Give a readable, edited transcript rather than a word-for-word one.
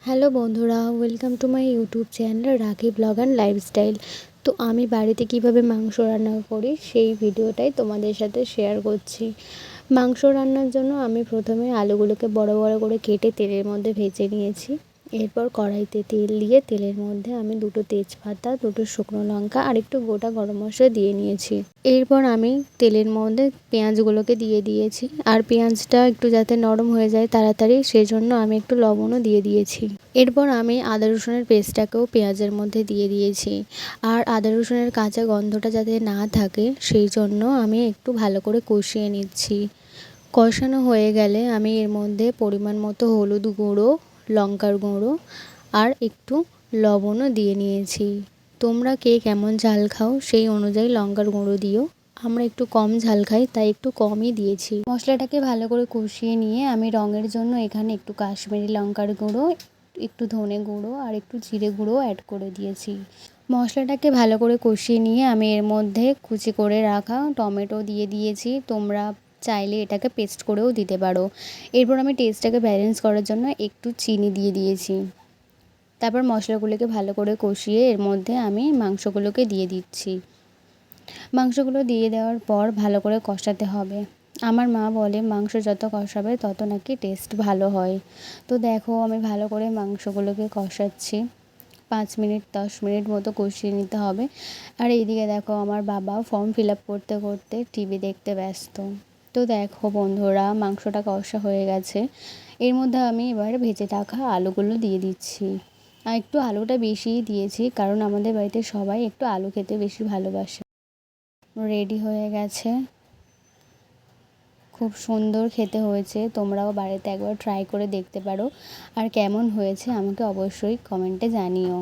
Hello বন্ধুরা, welcome to my YouTube channel রাখি blog and lifestyle. তো আমি বাড়িতে কিভাবে মাংস রান্না করি সেই ভিডিওটাই তোমাদের সাথে শেয়ার করছি। মাংস রান্নার জন্য আমি প্রথমে আলুগুলোকে বড় বড় করে কেটে তেলের মধ্যে ভেজে নিয়েছি। এরপর কড়াইতে তেল দিয়ে তেলের মধ্যে আমি দুটো তেজপাতা, দুটো শুকনো লঙ্কা আর একটু গোটা গরম মশলা দিয়ে নিয়েছি। এরপর আমি তেলের মধ্যে পেঁয়াজগুলোকে দিয়ে দিয়েছি, আর পেঁয়াজটা একটু যাতে নরম হয়ে যায় তাড়াতাড়ি, সেজন্য আমি একটু লবণও দিয়ে দিয়েছি। এরপর আমি আদা রসুনের পেস্টটাকেও পেঁয়াজের মধ্যে দিয়ে দিয়েছি, আর আদা রসুনের কাঁচা গন্ধটা যাতে না থাকে সেই জন্য আমি একটু ভালো করে কষিয়ে নিচ্ছি। কষানো হয়ে গেলে আমি এর মধ্যে পরিমাণ মতো হলুদ গুঁড়ো, লঙ্কার গুঁড়ো আর একটু লবণও দিয়ে নিয়েছি। তোমরা কে কেমন ঝাল খাও সেই অনুযায়ী লঙ্কার গুঁড়ো দিও। আমরা একটু কম ঝাল খাই তাই একটু কমই দিয়েছি। মশলাটাকে ভালো করে কষিয়ে নিয়ে আমি রঙের জন্য এখানে একটু কাশ্মীরি লঙ্কার গুঁড়ো, একটু ধনে গুঁড়ো আর একটু জিরে গুঁড়ো অ্যাড করে দিয়েছি। মশলাটাকে ভালো করে কষিয়ে নিয়ে আমি এর মধ্যে কুচি করে রাখা টমেটো দিয়ে দিয়েছি। তোমরা চাইলে এটাকে পেস্ট করেও দিতে পারো। এরপর আমি টেস্টটাকে ব্যালেন্স করার জন্য একটু চিনি দিয়ে দিয়েছি। তারপর মশলাগুলোকে ভালো করে কষিয়ে এর মধ্যে আমি মাংসগুলোকে দিয়ে দিচ্ছি। মাংসগুলো দিয়ে দেওয়ার পর ভালো করে কষাতে হবে। আমার মা বলে মাংস যত কষাবে তত নাকি টেস্ট ভালো হয়। তো দেখো আমি ভালো করে মাংসগুলোকে কষাচ্ছি। 5 মিনিট 10 মিনিট মতো কষিয়ে নিতে হবে। আর এইদিকে দেখো আমার বাবা ফর্ম ফিল আপ করতে করতে টিভি দেখতে ব্যস্ত। তো দেখো বন্ধুরা, মাংসটা কষা হয়ে গেছে। এর মধ্যে আমি এবার ভেজে রাখা আলুগুলো দিয়ে দিচ্ছি। আর একটু আলুটা বেশিই দিয়েছি কারণ আমাদের বাড়িতে সবাই একটু আলু খেতে বেশি ভালোবাসে। রেডি হয়ে গেছে, খুব সুন্দর খেতে হয়েছে। তোমরাও বাড়িতে একবার ট্রাই করে দেখতে পারো, আর কেমন হয়েছে আমাকে অবশ্যই কমেন্টে জানিও।